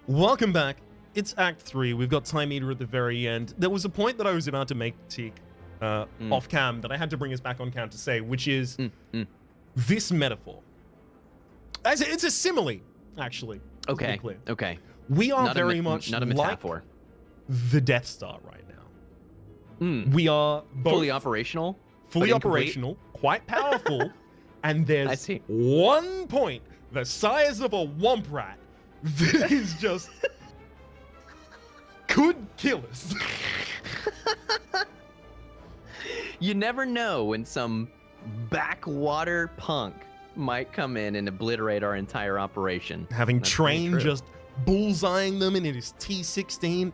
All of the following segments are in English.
Welcome back. It's Act 3. We've got Time Eater at the very end. There was a point that I was about to make, Teak, off cam, that I had to bring us back on cam to say, which is this metaphor. It's a simile, actually. Okay. Okay. We are not very much not a metaphor. Like the Death Star right now. We are fully operational. Fully operational, quite powerful, and there's one point the size of a womp rat that is just could kill us. You never know when some backwater punk might come in and obliterate our entire operation. Having trained just bullseyeing them, and it is T16.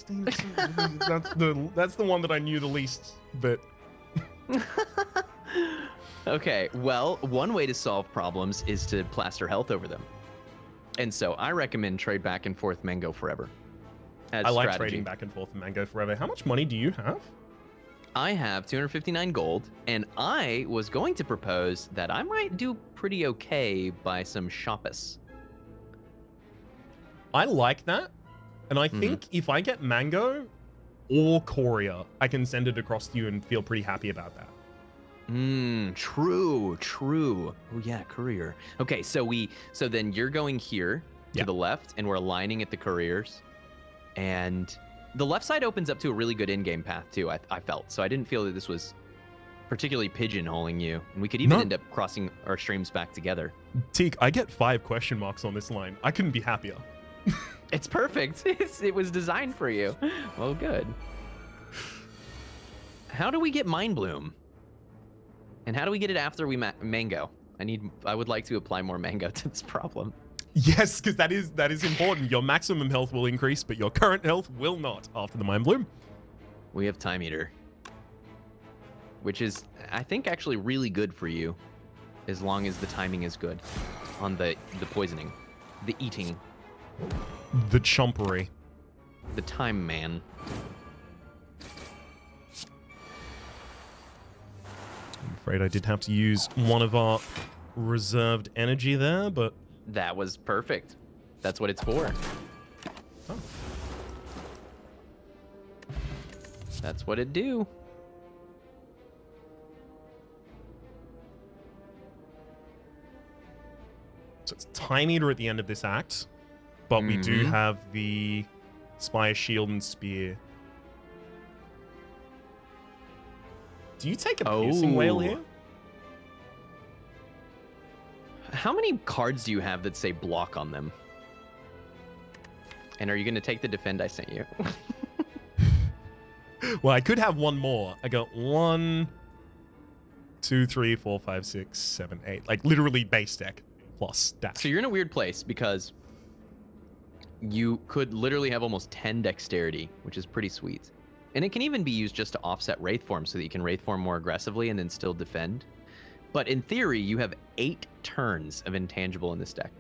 T16. That's the one that I knew the least. But okay, well, one way to solve problems is to plaster health over them. And so I recommend trade back and forth Mango forever. I like trading back and forth Mango forever. How much money do you have? I have 259 gold, and I was going to propose that I might do pretty okay by some shoppers. I like that, and I think if I get Mango or Courier, I can send it across to you and feel pretty happy about that. True. Oh yeah, Courier. Okay, so then you're going here to the left, and we're aligning at the couriers, and the left side opens up to a really good in-game path too. I felt so I didn't feel that this was particularly pigeonholing you, and we could even end up crossing our streams back together. Teak, I get 5 question marks on this line. I couldn't be happier. It's perfect. It was designed for you. Well, good. How do we get Mind Bloom? And how do we get it after we Mango? I would like to apply more Mango to this problem. Yes, because that is important. Your maximum health will increase, but your current health will not after the Mind Bloom. We have Time Eater, which is, I think, actually really good for you, as long as the timing is good on the poisoning, the eating, the chompery, the time man. I'm afraid I did have to use one of our reserved energy there, but that was perfect. That's what it's for. Oh. That's what it do. So it's Time Eater at the end of this act, but we do have the Spire Shield and Spear. Do you take a Piercing Whale here? How many cards do you have that say block on them? And are you going to take the defend I sent you? Well, I could have one more. I got 1, 2, 3, 4, 5, 6, 7, 8. Like literally base deck plus dash. So you're in a weird place because you could literally have almost 10 dexterity, which is pretty sweet. And it can even be used just to offset Wraith Form so that you can Wraith Form more aggressively and then still defend. But in theory, you have 8 turns of intangible in this deck.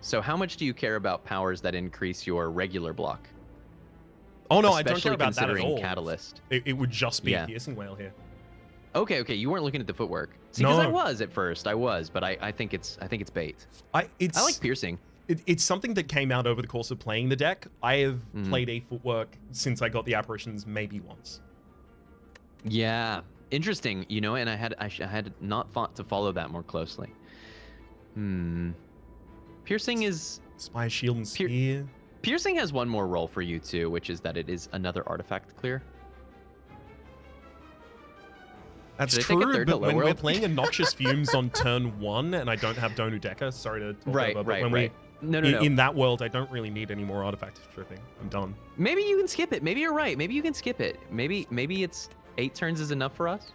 So how much do you care about powers that increase your regular block? Oh no, I don't care about that at all. Catalyst. It would just be Piercing Whale here. Okay, you weren't looking at the footwork. See, because I was at first, but I think it's bait. I like piercing. It's something that came out over the course of playing the deck. I have played a footwork since I got the apparitions maybe once. Yeah, interesting. You know, and I had not thought to follow that more closely. Piercing is Spire Shield and Spear. Piercing has one more role for you too, which is that it is another artifact clear. That's true, but when we're playing Noxious Fumes on turn 1 and I don't have Donu Decker, sorry to talk over, but when No. In that world, I don't really need any more artifact stripping. I'm done. Maybe you can skip it. Maybe you're right. Maybe you can skip it. Maybe it's 8 turns is enough for us.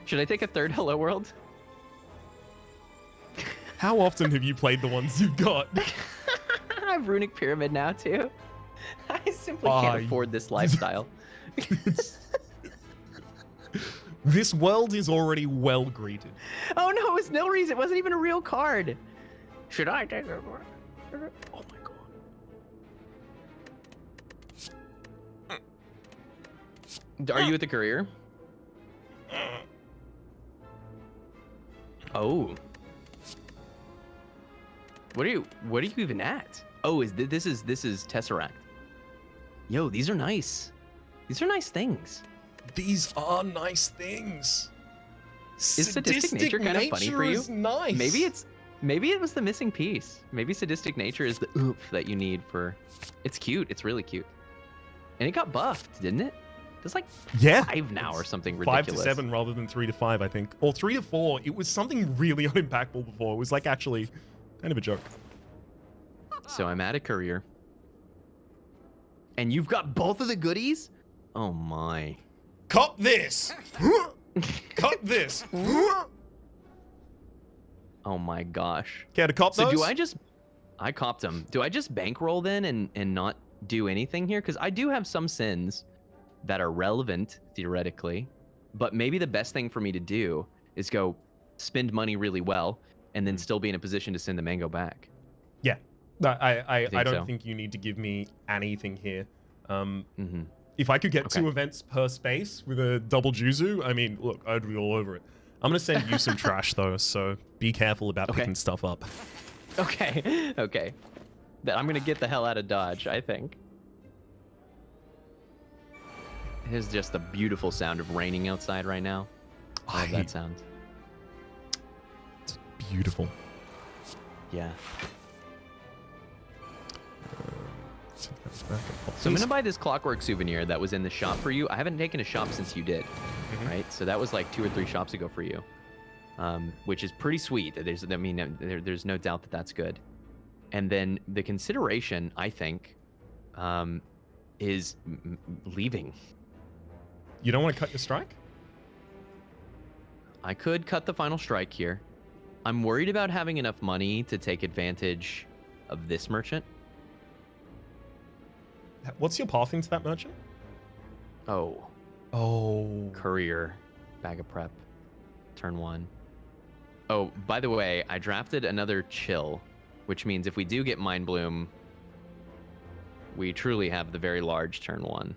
Should I take a third Hello World? How often have you played the ones you've got? I have Runic Pyramid now too. I simply can't afford this lifestyle. This world is already well greeted. Oh no, it's Nilrees. It wasn't even a real card. Should I take it? Oh my god. Are you at the courier? Oh. What are you even at? Oh, this is Tesseract. Yo, these are nice. These are nice things. These are nice things. Is sadistic nature kind of funny for you? Is nice. Maybe it was the missing piece. Maybe sadistic nature is the oomph that you need for. It's cute. It's really cute. And it got buffed, didn't it? It's like 5 now or something ridiculous. 5 to 7 rather than 3 to 5, I think, or 3 to 4. It was something really unimpactful before. It was like actually kind of a joke. So I'm at a courier. And you've got both of the goodies? Oh my. Cop this! Cop this! Oh my gosh. Care to cop those? So do I copped them. Do I just bankroll then and not do anything here? Because I do have some sins that are relevant, theoretically. But maybe the best thing for me to do is go spend money really well and then still be in a position to send the mango back. Yeah. I don't so? think you need to give me anything here. If I could get 2 events per space with a double Juzu, I mean, look, I'd be all over it. I'm going to send you some trash, though, so be careful about picking stuff up. Okay. Okay. I'm going to get the hell out of Dodge, I think. Here's just the beautiful sound of raining outside right now. I love that sound. It's beautiful. Yeah. So I'm gonna buy this clockwork souvenir that was in the shop for you. I haven't taken a shop since you did, right? So that was like 2 or 3 shops ago for you, which is pretty sweet. There's no doubt that that's good. And then the consideration, I think, is leaving. You don't want to cut your strike? I could cut the final strike here. I'm worried about having enough money to take advantage of this merchant. What's your path into that merchant? Oh. Courier. Bag of prep. Turn 1. Oh, by the way, I drafted another chill, which means if we do get Mind Bloom, we truly have the very large turn 1.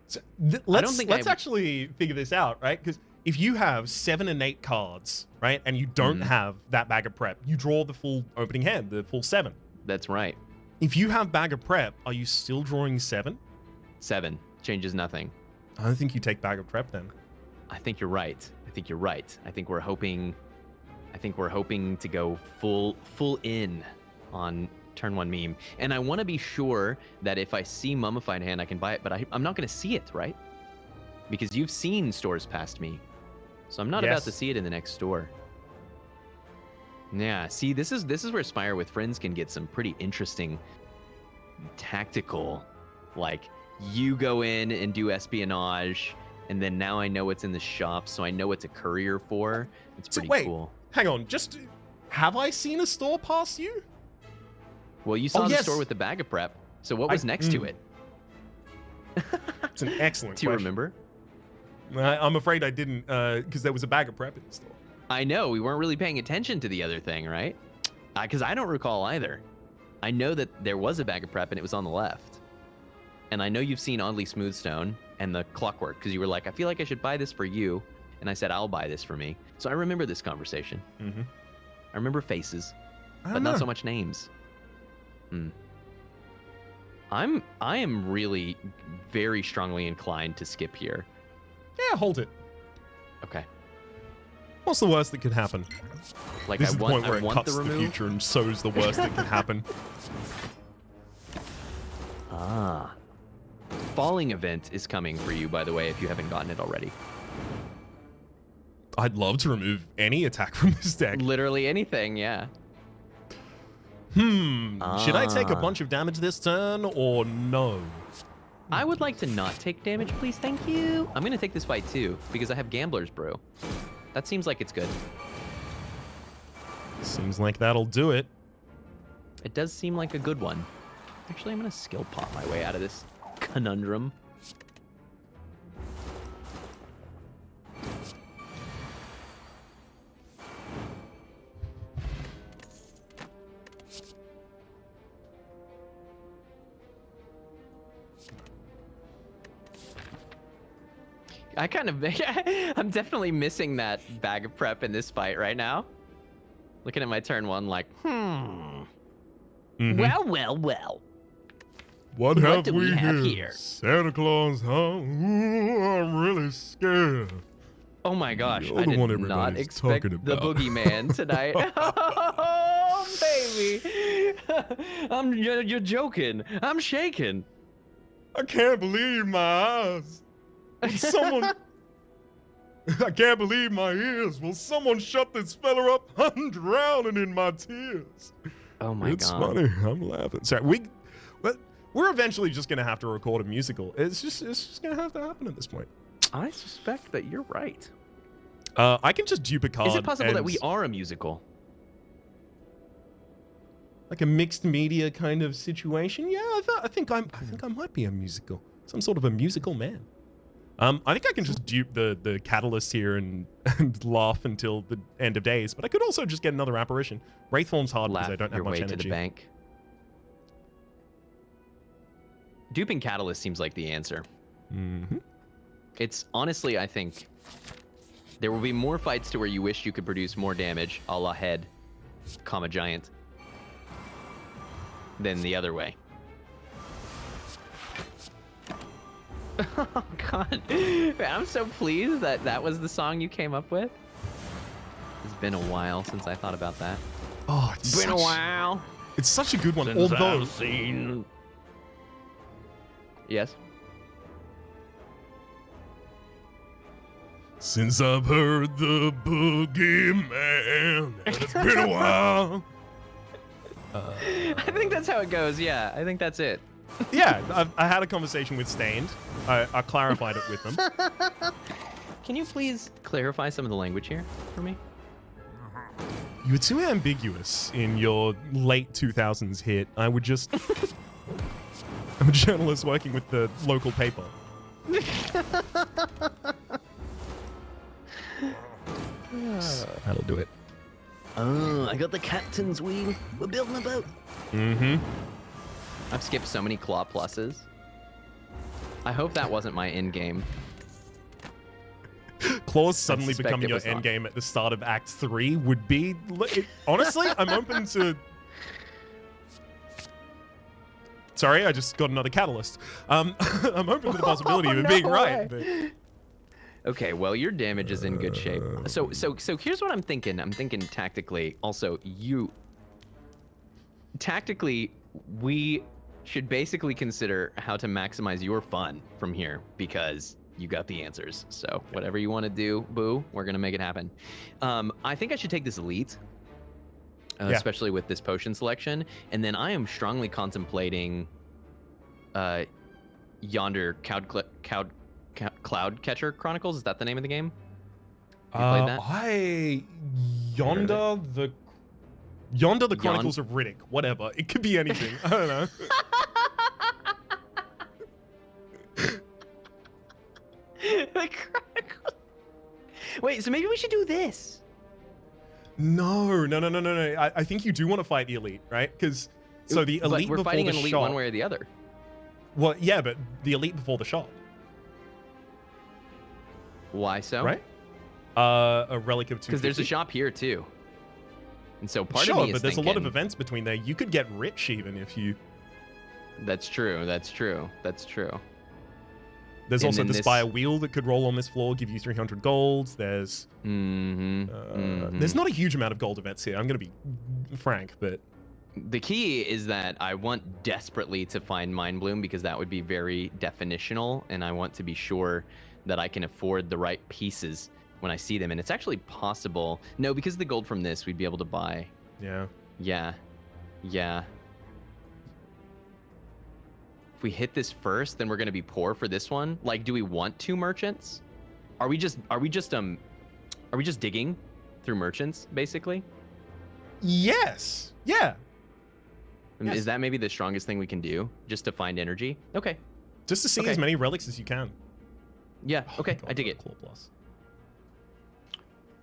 So let's actually figure this out, right? Because if you have 7 and 8 cards, right, and you don't have that bag of prep, you draw the full opening hand, the full 7. That's right. If you have bag of prep, are you still drawing 7? 7 changes nothing. I don't think you take bag of prep then. I think you're right. I think we're hoping to go full in on turn 1 meme. And I want to be sure that if I see Mummified Hand, I can buy it, but I'm not going to see it, right? Because you've seen stores past me. So I'm not about to see it in the next store. Yeah, see, this is where Spire with Friends can get some pretty interesting tactical, like, you go in and do espionage, and then now I know what's in the shop, so I know what to courier for. It's pretty cool. Hang on, have I seen a store pass you? Well, you saw the store with the bag of prep, so what was next to it? It's an excellent question. Do you remember? I'm afraid I didn't, because there was a bag of prep in the store. I know, we weren't really paying attention to the other thing, right? Because I don't recall either. I know that there was a bag of prep and it was on the left. And I know you've seen Oddly Smooth Stone and the Clockwork, because you were like, I feel like I should buy this for you. And I said, I'll buy this for me. So I remember this conversation. I remember faces, but not so much names. I am really very strongly inclined to skip here. Yeah, hold it. Okay. What's the worst that could happen? Like, this is the point where it cuts the the future and sows the worst that can happen. Falling event is coming for you, by the way, if you haven't gotten it already. I'd love to remove any attack from this deck. Literally anything, yeah. Should I take a bunch of damage this turn or no? I would like to not take damage, please. Thank you. I'm going to take this fight too, because I have Gambler's Brew. That seems like it's good. Seems like that'll do it. It does seem like a good one. Actually, I'm going to skill pop my way out of this conundrum. I'm definitely missing that bag of prep in this fight right now. Looking at my turn 1 like, Mhm. Well. What do we have here? Santa Claus, huh? Ooh, I'm really scared. Oh my gosh, You're I the did one not everybody's expect talking the about. boogeyman tonight. Oh, baby. You're joking. I'm shaking. I can't believe my eyes. Will someone... I can't believe my ears. Will someone shut this fella up? I'm drowning in my tears. Oh my It's god. funny. I'm laughing. Sorry, we're eventually just gonna have to record a musical. It's just gonna have to happen at this point. I suspect that you're right. I can just dupe a card. Is it possible that and- we are a musical? like a mixed media kind of situation? Yeah, I think I might be a musical. Some sort of a musical man. I think I can just dupe the catalyst here and laugh until the end of days, but I could also just get another apparition. Wraithform's hard because I don't have your much way energy. to the bank. Duping Catalyst seems like the answer. Mm-hmm. It's honestly, I think, there will be more fights to where you wish you could produce more damage, a la head, comma giant, than the other way. Oh god, I'm so pleased that that was the song you came up with. It's been a while since I thought about that. Oh, it's Been a while. It's such a good one. Since Although I've seen... Yes. since I've heard the boogeyman, and it's been a while. I think that's how it goes. Yeah, I think that's it. Yeah, I had a conversation with Stained. I clarified it with them. Can you please clarify some of the language here for me? You were too ambiguous in your late 2000s hit. I would just... I'm a journalist working with the local paper. That'll do it. Oh, I got the captain's wheel. We're building a boat. Mm-hmm. I've skipped so many claw pluses. I hope that wasn't my end game. Claws suddenly suspect becoming it your was not. endgame at the start of Act 3 would be... honestly, I'm open to... Sorry, I just got another catalyst. I'm open to the possibility of it being right. But... Okay, well, your damage is in good shape. So here's what I'm thinking. I'm thinking tactically. Also, tactically, we should basically consider how to maximize your fun from here because you got the answers. So whatever you want to do, boo, we're gonna make it happen. I think I should take this elite, especially with this potion selection, and then I am strongly contemplating yonder Cloud Catcher Chronicles. Is that the name of the game? You played that? Yonder the Chronicles of Riddick. Whatever. It could be anything. I don't know. The Chronicles. Wait, so maybe we should do this. No. I think you do want to fight the elite, right? Because so the elite we're before fighting the an elite shot. one way or the other. Well, yeah, but the elite before the shot, Why so? right? A relic of 250. Because there's a shop here too. And so part sure, of me is but there's a lot of thinking- events between there. You could get rich even if you. That's true. That's true. That's true. There's And also then the this- Spire wheel that could roll on this floor, give you 300 golds. There's there's not a huge amount of gold events here. I'm gonna be frank, but The key is that I want desperately to find Mind Bloom because that would be very definitional, and I want to be sure that I can afford the right pieces when I see them. And it's actually possible. No, because the gold from this, we'd be able to buy. yeah. Yeah. If we hit this first, then we're gonna be poor for this one. Like, do we want two merchants? Are we just digging through merchants, basically? Yes. Yeah. Yes. Is that maybe the strongest thing we can do, just to find energy? Okay. Just to see Okay. as many relics as you can. Yeah. Oh Okay. my God, I dig it. Claw Plus.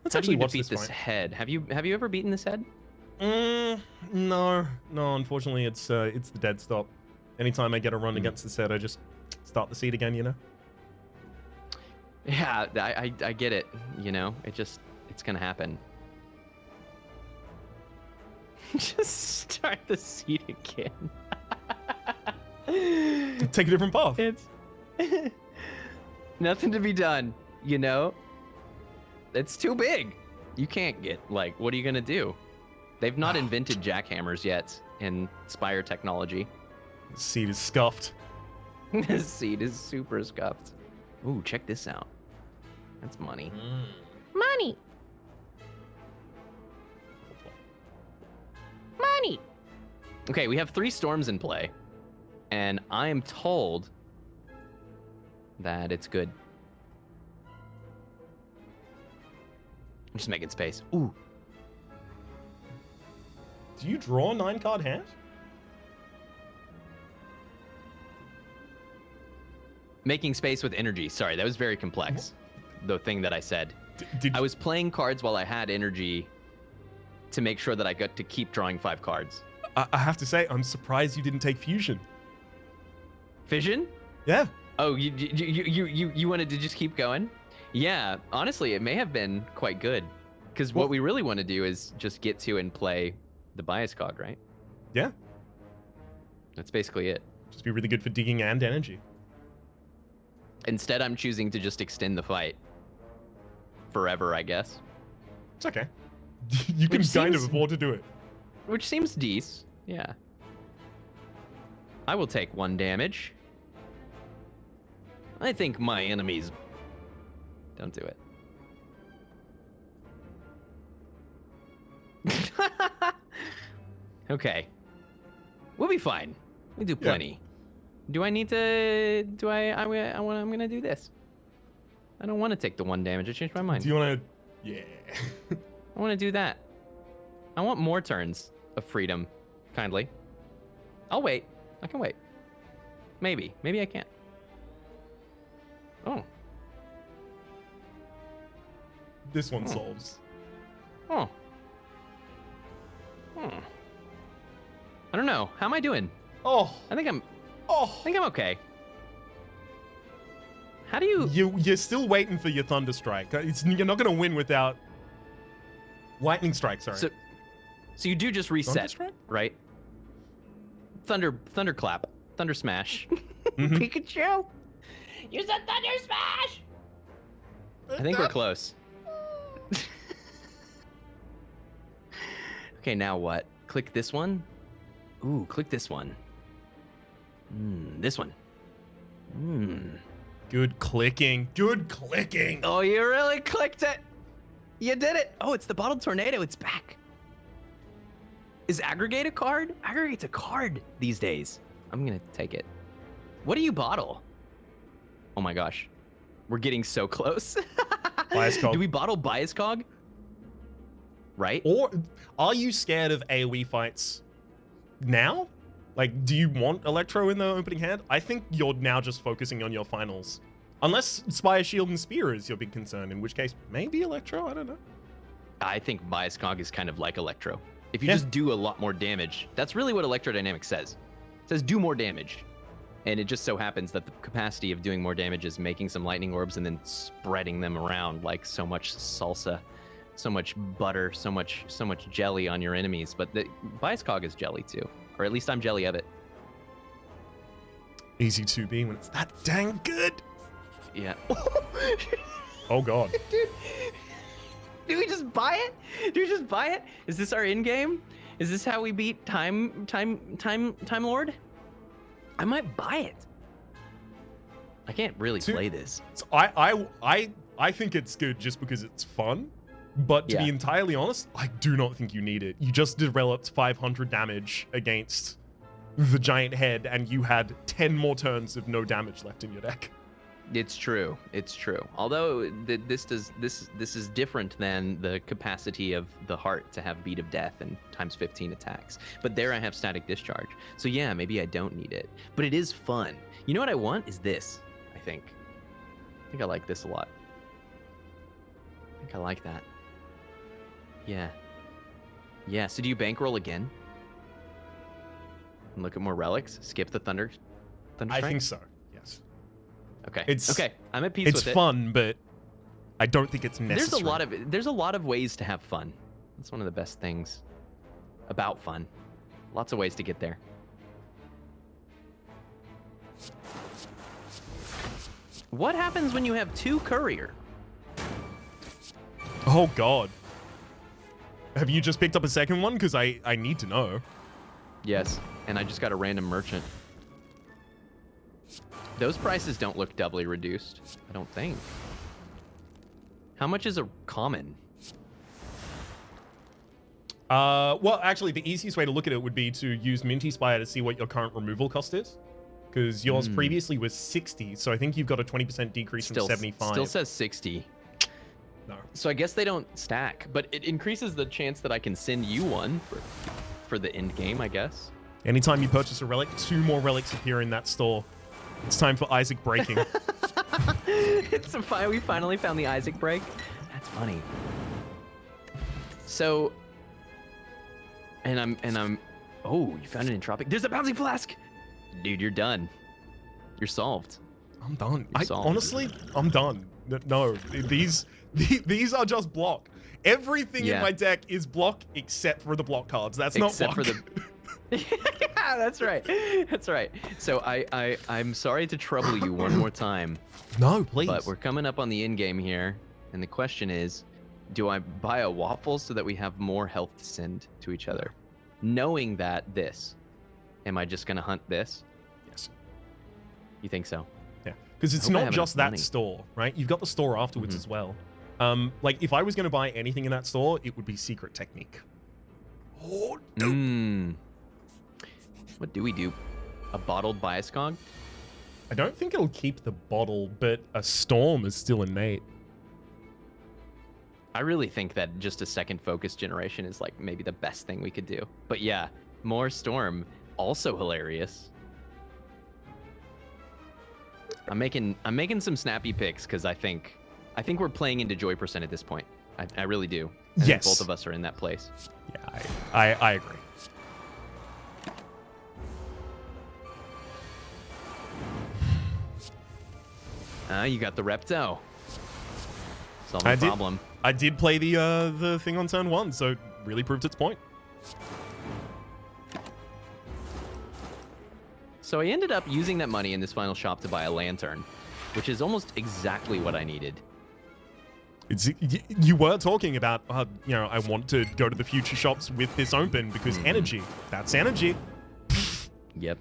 Let's How do actually you watch defeat this fight. head? Have you ever beaten this head? No. Unfortunately, it's the dead stop. Anytime I get a run against the set, I just start the seed again. You know. Yeah, I get it. You know, it's gonna happen. Just start the seed again. Take a different path. It's nothing to be done, you know? It's too big. You can't get, like, what are you gonna do? They've not invented jackhammers yet in Spire technology. The seed is scuffed. This seed is super scuffed. Ooh, check this out. That's money. Money! Money! Okay, we have 3 storms in play. And I am told that it's good. I'm just making space. Ooh. Do you draw a 9-card hand? Making space with energy. Sorry, that was very complex. The thing that I said. Did I was playing cards while I had energy to make sure that I got to keep drawing 5 cards. I have to say, I'm surprised you didn't take fusion. Fission? Yeah. Oh, you wanted to just keep going? Yeah, honestly, it may have been quite good. Because what we really want to do is just get to and play the bias cog, right? Yeah. That's basically it. Just be really good for digging and energy. Instead, I'm choosing to just extend the fight. Forever, I guess. It's okay. You can kind of afford to do it. Which seems decent. Yeah. I will take 1 damage. I think my enemies... Don't do it. Okay. We'll be fine. We do plenty. Yeah. Do I need to... I'm gonna do this. I don't want to take the 1 damage. I changed my mind. Do you want to... Yeah. I want to do that. I want more turns of freedom. Kindly. I'll wait. I can wait. Maybe. Maybe I can't. Oh. This one solves. Oh. Hmm. I don't know. How am I doing? Oh. I think I'm okay. How do you... You're still waiting for your Thunder Strike. You're not going to win without... Lightning Strike, sorry. So you do just reset, right? Thunderclap. Thunder Smash. Mm-hmm. Pikachu! Use a Thunder Smash! I think we're close. Okay, now what? Click this one? Ooh, click this one. This one. Good clicking. Good clicking. Oh, you really clicked it. You did it. Oh, it's the Bottled Tornado. It's back. Is Aggregate a card? Aggregate's a card these days. I'm going to take it. What do you bottle? Oh my gosh. We're getting so close. Bias Cog. Do we bottle Bias Cog? Right? Or are you scared of AoE fights now? Like, do you want Electro in the opening hand? I think you're now just focusing on your finals. Unless Spire, Shield, and Spear is your big concern, in which case, maybe Electro, I don't know. I think Bias Cog is kind of like Electro. If you just do a lot more damage, that's really what Electrodynamics says. It says do more damage. And it just so happens that the capacity of doing more damage is making some lightning orbs and then spreading them around like so much salsa, so much butter, so much jelly on your enemies. But the Bias Cog is jelly too. Or at least I'm jelly of it. Easy to be when it's that dang good. Yeah. Oh god. Dude, do we just buy it? Do we just buy it? Is this our in game? Is this how we beat Time Lord? I might buy it. I can't really play this. So I think it's good just because it's fun. But to be entirely honest, I do not think you need it. You just developed 500 damage against the giant head, and you had 10 more turns of no damage left in your deck. It's true. It's true. Although this is different than the capacity of the heart to have Beat of Death and times 15 attacks. But there I have Static Discharge. So yeah, maybe I don't need it. But it is fun. You know what I want is this, I think. I think I like this a lot. I think I like that. Yeah. Yeah, so do you bankroll again? And look at more relics? Skip the Thunder Strike? I think so, yes. Okay. Okay, I'm at peace with it. It's fun, but I don't think it's necessary. There's a lot of ways to have fun. That's one of the best things about fun. Lots of ways to get there. What happens when you have 2 courier? Oh god. Have you just picked up a second one? Because I need to know. Yes, and I just got a random merchant. Those prices don't look doubly reduced, I don't think. How much is a common? Well, actually, the easiest way to look at it would be to use Minty Spire to see what your current removal cost is. Because yours previously was 60, so I think you've got a 20% decrease from 75. Still says 60. No. So I guess they don't stack, but it increases the chance that I can send you one for the end game, I guess. Anytime you purchase a relic, 2 more relics appear in that store. It's time for Isaac breaking. We finally found the Isaac break. That's funny. So, and I'm. Oh, you found an entropic. There's a bouncing flask. Dude, you're done. You're solved. I'm done. Solved. Honestly, I'm done. No, these are just block. Everything in my deck is block except for the block cards. That's not block. Except for the. Yeah, that's right. That's right. So I'm sorry to trouble you one more time. No, please. But we're coming up on the end game here, and the question is, do I buy a waffle so that we have more health to send to each other? Knowing that am I just gonna hunt this? Yes. You think so? Yeah, because it's not just that store, right? You've got the store afterwards as well. Like if I was gonna buy anything in that store, it would be Secret Technique. Oh, no. What do we do? A bottled Bioscog? I don't think it'll keep the bottle, but a storm is still innate. I really think that just a second focus generation is like maybe the best thing we could do. But yeah, more storm, also hilarious. I'm making some snappy picks because I think we're playing into Joy percent at this point. I really do. I think both of us are in that place. Yeah, I agree. You got the Repto. Solving the problem. I did play the thing on turn 1, so it really proved its point. So I ended up using that money in this final shop to buy a lantern, which is almost exactly what I needed. You were talking about, I want to go to the future shops with this open because energy. That's energy. Yep.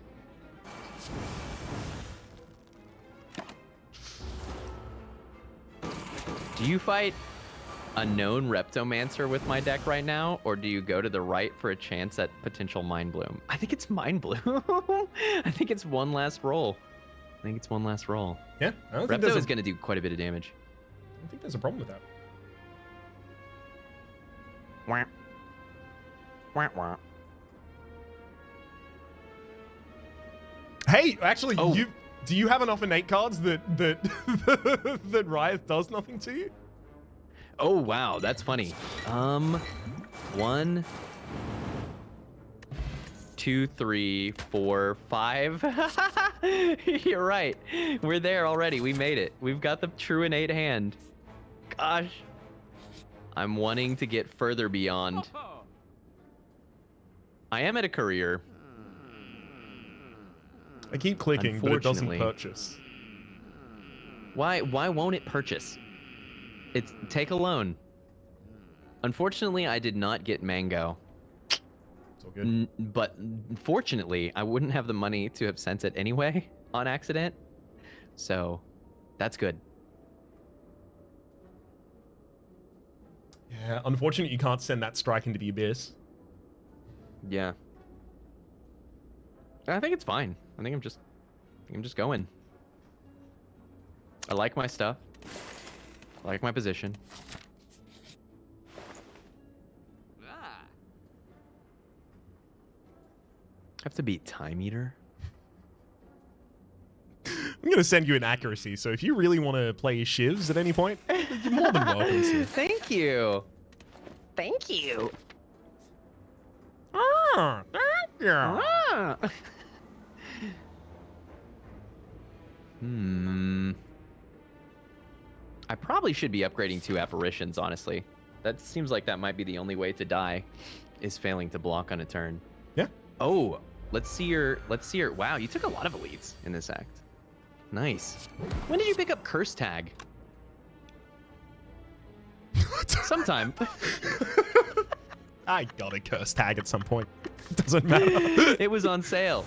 Do you fight a known Reptomancer with my deck right now, or do you go to the right for a chance at potential Mind Bloom? I think it's Mind Bloom. I think it's one last roll. Yeah, I don't think Repto is going to do quite a bit of damage. I don't think there's a problem with that. Wah. Wah, wah. Hey, actually, do you have enough innate cards that that Riot does nothing to you? Oh wow, that's funny. 1, 2, 3, 4, 5. You're right. We're there already. We made it. We've got the true innate hand. Gosh. I'm wanting to get further beyond. I am at a career. I keep clicking, but it doesn't purchase. Why won't it purchase? It's take a loan. Unfortunately, I did not get Mango. It's all good. But fortunately, I wouldn't have the money to have sent it anyway on accident. So, that's good. Yeah, unfortunately, you can't send that strike into the abyss. Yeah. I think it's fine. I think I'm just going. I like my stuff. I like my position. Have to beat Time Eater. I'm gonna send you an accuracy, so if you really want to play shivs at any point, you're more than welcome to. Thank you. Thank you. Ah, thank you. Ah. I probably should be upgrading 2 apparitions, honestly. That seems like that might be the only way to die, is failing to block on a turn. Yeah. Oh, let's see your. Wow, you took a lot of elites in this act. Nice. When did you pick up Curse Tag? Sometime. I got a Curse Tag at some point. It doesn't matter. It was on sale.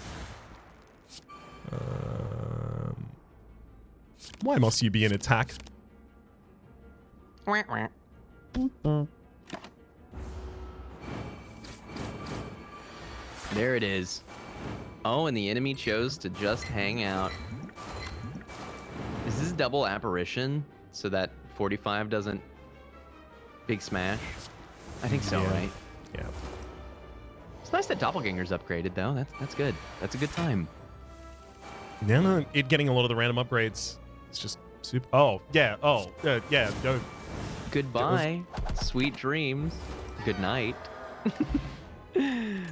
Why must you be in attack? There it is. Oh, and the enemy chose to just hang out. Is this double apparition so that 45 doesn't big smash? I think so, right? Yeah. It's nice that Doppelganger's upgraded, though. That's good. That's a good time. Yeah, no, it getting a lot of the random upgrades. It's just super. Oh, yeah. Oh, yeah. No. Goodbye. Sweet dreams. Good night.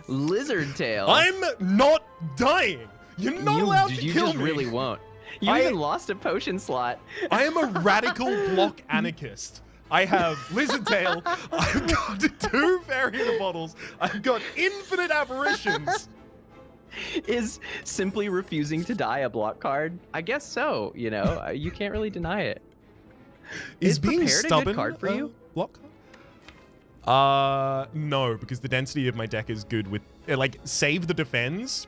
Lizard tail. I'm not dying. You're not allowed to you kill just me. really won't. You even lost a potion slot. I am a radical block anarchist. I have Lizard Tail. I've got 2 Variant bottles. I've got infinite apparitions. Is simply refusing to die a block card? I guess so. You know, you can't really deny it. Is being Prepared stubborn a good card for you? Block no, because the density of my deck is good with like save the defense.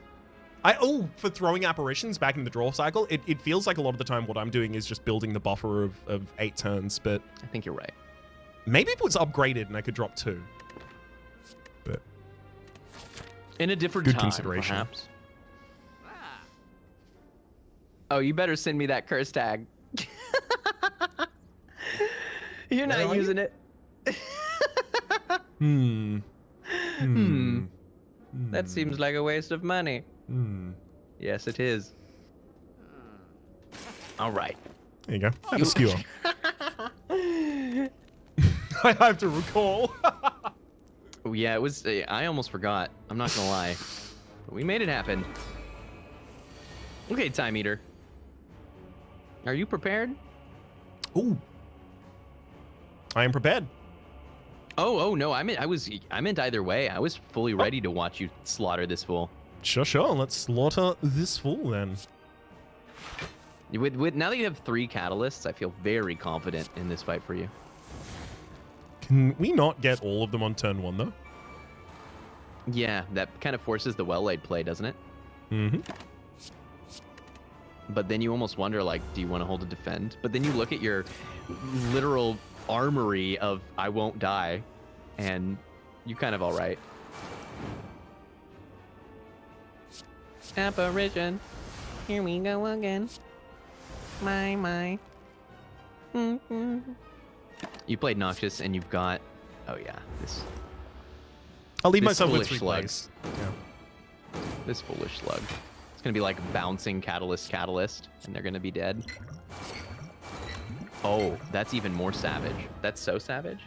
For throwing apparitions back in the draw cycle, it feels like a lot of the time what I'm doing is just building the buffer of 8 turns, but I think you're right. Maybe if it was upgraded and I could drop 2. But in a different good time, consideration. Perhaps. Oh, you better send me that curse tag. You're not using it. That seems like a waste of money. Yes, it is. All right. There you go. Have a skewer. I have to recall. Oh, yeah, it was. I almost forgot. I'm not gonna lie. But we made it happen. Okay, Time Eater. Are you prepared? Ooh. I am prepared. Oh no! I meant either way. I was fully ready to watch you slaughter this fool. Sure. Let's slaughter this fool then. With now that you have 3 catalysts, I feel very confident in this fight for you. Can we not get all of them on turn 1 though? Yeah, that kind of forces the well-laid play, doesn't it? Mm-hmm. But then you almost wonder, like, do you want to hold a defend? But then you look at your literal armory of I won't die, and you kind of all right. Apparition. Here we go again. My. You played Noxious, and you've got... Oh, yeah. I'll leave this myself with foolish 3 slug. plays. Yeah. This foolish slug. It's going to be like bouncing catalyst, and they're going to be dead. Oh, that's even more savage. That's so savage.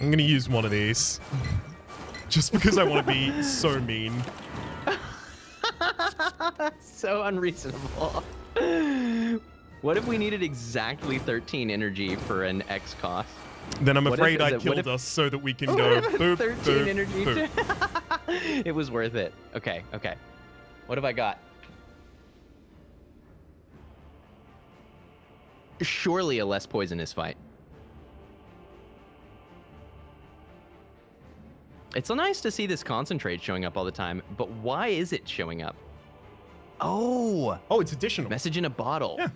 I'm going to use one of these. Just because I want to be so mean. So unreasonable. What if we needed exactly 13 energy for an X cost? Then I'm What if- afraid is I it- killed us so that we can go boop, 13 boop, energy. boop. It was worth it. Okay. What have I got? Surely a less poisonous fight. It's so nice to see this concentrate showing up all the time, but why is it showing up? Oh, It's additional. message in a bottle. Yeah.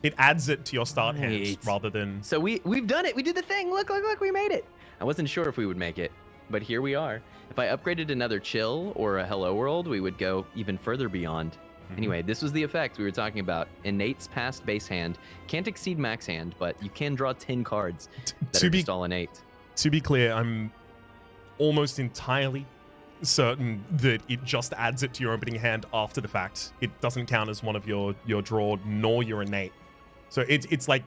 It adds it to your start hands Right. rather than... So we've done it. We did the thing. Look, we made it. I wasn't sure if we would make it, but here we are. If I upgraded another Chill or a Hello World, we would go even further beyond. Anyway, this was the effect we were talking about. Innates past base hand. Can't exceed max hand, but you can draw 10 cards that are just all innate. To be clear, I'm almost entirely certain that it just adds it to your opening hand after the fact. It doesn't count as one of your draw nor your innate. So it's like,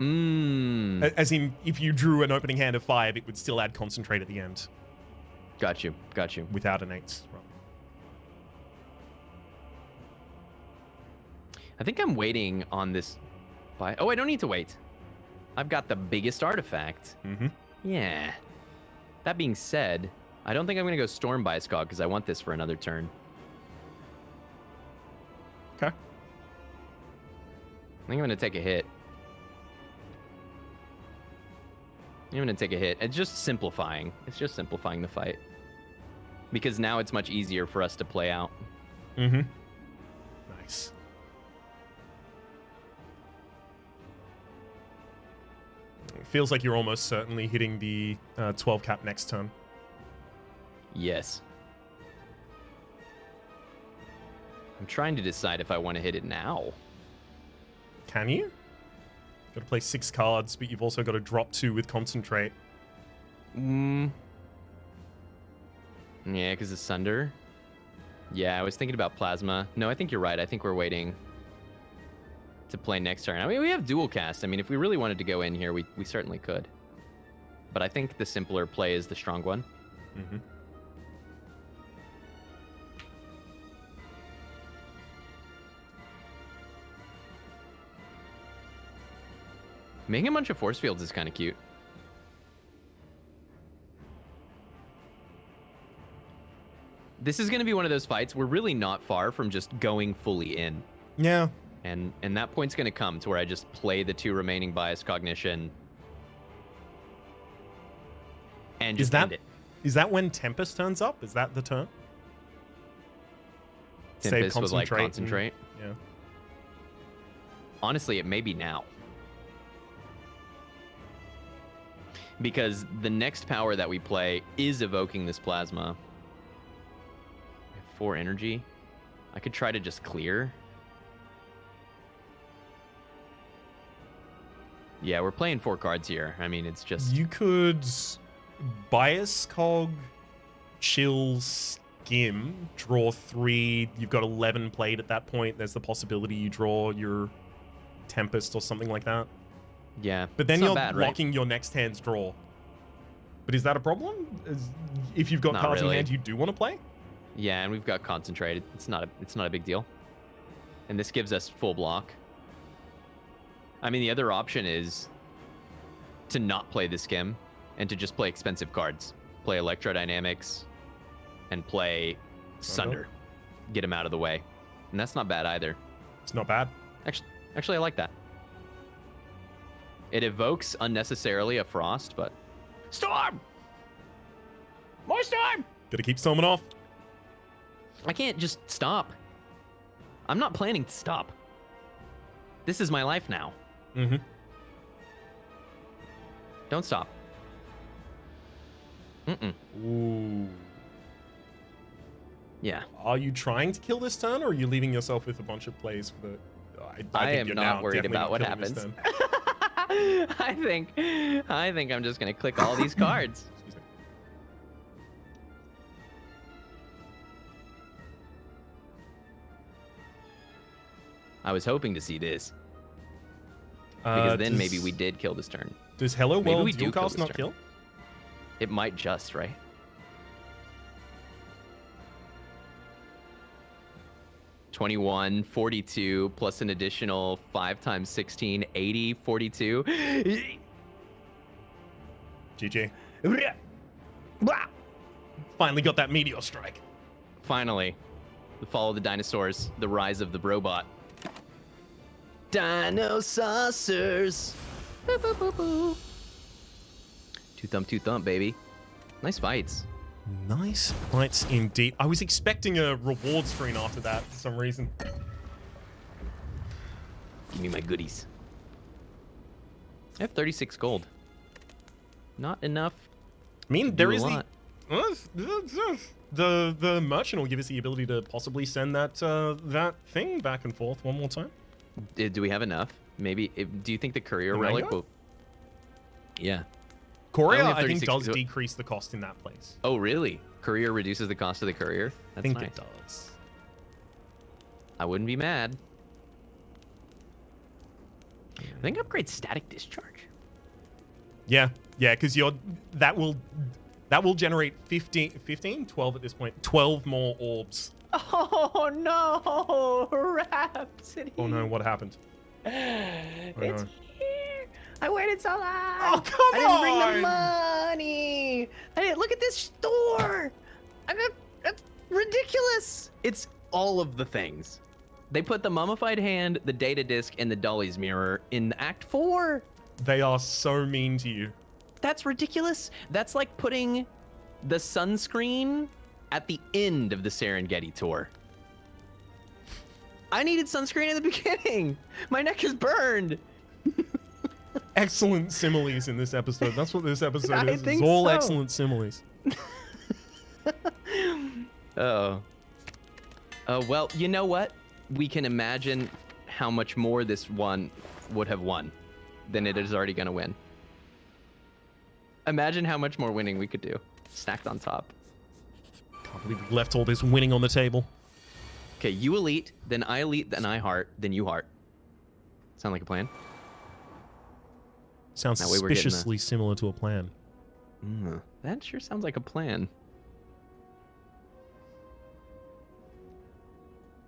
as in, if you drew an opening hand of 5, it would still add concentrate at the end. Got you. Without innates. I think I'm waiting on this. Oh, I don't need to wait. I've got the biggest artifact. Yeah. That being said, I don't think I'm going to go Storm Bioscog because I want this for another turn. Okay. I think I'm going to take a hit. It's just simplifying. It's just simplifying the fight. Because now it's much easier for us to play out. Mm-hmm. Nice. It feels like you're almost certainly hitting the 12 cap next turn. Yes. I'm trying to decide if I want to hit it now. Can you? Got to play 6 cards, but you've also got to drop 2 with Concentrate. Yeah, because it's Sunder. Yeah, I was thinking about Plasma. No, I think you're right. I think we're waiting to play next turn. I mean, we have dual cast. I mean, if we really wanted to go in here, we certainly could. But I think the simpler play is the strong one. Mm-hmm. Making a bunch of force fields is kind of cute. This is going to be one of those fights. We're really not far from just going fully in. Yeah. And that point's going to come to where I just play the 2 remaining bias cognition. And just end it. Is that when Tempest turns up? Is that the turn? Tempest with like concentrate. Yeah. Honestly, it may be now. Because the next power that we play is evoking this plasma. I have 4 energy. I could try to just clear. Yeah, we're playing 4 cards here. I mean, it's just... You could bias cog, chill, skim, draw 3. You've got 11 played at that point. There's the possibility you draw your Tempest or something like that. Yeah, but then you're bad, blocking right? your next hand's draw. But is that a problem? If you've got Not cards really. in hand you do want to play? Yeah, and we've got concentrated. It's not a big deal. And this gives us full block. I mean, the other option is to not play the skim and to just play expensive cards. Play Electrodynamics and play Sunder. Get him out of the way. And that's not bad either. It's not bad. Actually, I like that. It evokes unnecessarily a Frost, but... Storm! More Storm! Gotta keep storming off. I can't just stop. I'm not planning to stop. This is my life now. Mm-hmm. Don't stop. Mm-mm. Ooh. Yeah. Are you trying to kill this turn, or are you leaving yourself with a bunch of plays for the... I think am you're not now worried definitely about what killing this happens. turn. I think I'm just gonna click all these cards. Excuse me. I was hoping to see this. Because then maybe we did kill this turn. Does Hello Maybe World we do kill Dualcast this not turn. kill? It might just, right? $21, $42, plus an additional 5 times 16, $80, $42. GG. Finally got that meteor strike. Finally, the fall of the dinosaurs, the rise of the robot. Dino saucers. Boo, boo, boo, boo. Two thump, baby. Nice fights. Nice fights indeed. I was expecting a reward screen after that for some reason. Give me my goodies. I have 36 gold. Not enough. I mean, to there do a is lot. the merchant will give us the ability to possibly send that that thing back and forth one more time. Do we have enough? Maybe. Do you think the courier The relic mango? will? Yeah. Courier, have I think, 36 does go- decrease the cost in that place. Oh, really? Courier reduces the cost of the courier? I That's think nice. it does. I wouldn't be mad. I think upgrade static discharge. Yeah, because that will generate 15, 12 at this point. 12 more orbs. Oh no, Rhapsody. Oh no, what happened? It's no. here. I waited so long. Oh, come I didn't bring on. the money. I didn't look at this store. That's ridiculous. It's all of the things. They put the mummified hand, the data disc, and the Dolly's mirror in Act 4. They are so mean to you. That's ridiculous. That's like putting the sunscreen at the end of the Serengeti tour. I needed sunscreen in the beginning. My neck is burned. Excellent similes in this episode. That's what this episode is. think It's all so. excellent similes. Oh. Oh, well, you know what? We can imagine how much more this one would have won than it is already going to win. Imagine how much more winning we could do, stacked on top. Can't believe we left all this winning on the table. Okay, you elite, then I elite, then I heart, then you heart. Sound like a plan? Sounds That way we're getting suspiciously similar to a plan. That sure sounds like a plan.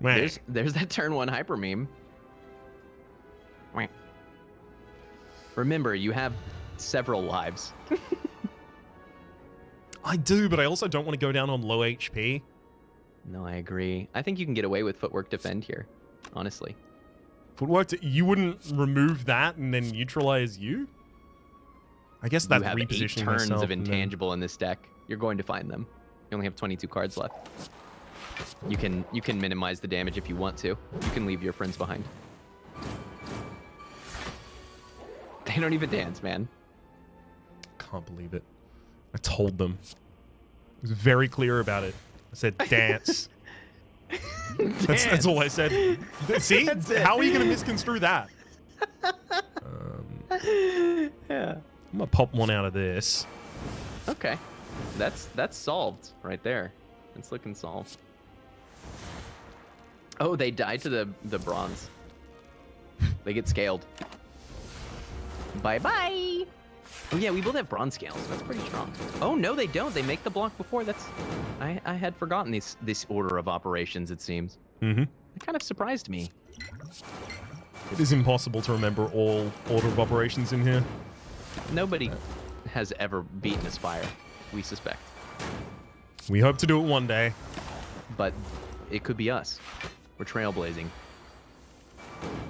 Meh. There's that turn 1 hyper meme. Remember, you have several lives. I do, but I also don't want to go down on low HP. No, I agree. I think you can get away with footwork defend here, honestly. Footwork, you wouldn't remove that and then neutralize you? I guess that's You have 8 repositioning turns myself of and then- intangible in this deck. You're going to find them. You only have 22 cards left. You can minimize the damage if you want to. You can leave your friends behind. They don't even dance, man. Can't believe it. I told them. I was very clear about it. I said dance. That's all I said. See? How are you going to misconstrue that? Yeah. I'm going to pop one out of this. Okay. That's solved right there. It's looking solved. Oh, they died to the bronze. They get scaled. Bye-bye. Oh yeah, we both have bronze scales. That's pretty strong. Oh no, they don't. They make the block before. I had forgotten this order of operations, it seems. Mm-hmm. It kind of surprised me. It is impossible to remember all order of operations in here. Nobody has ever beaten a Spire, we suspect. We hope to do it one day. But it could be us. We're trailblazing.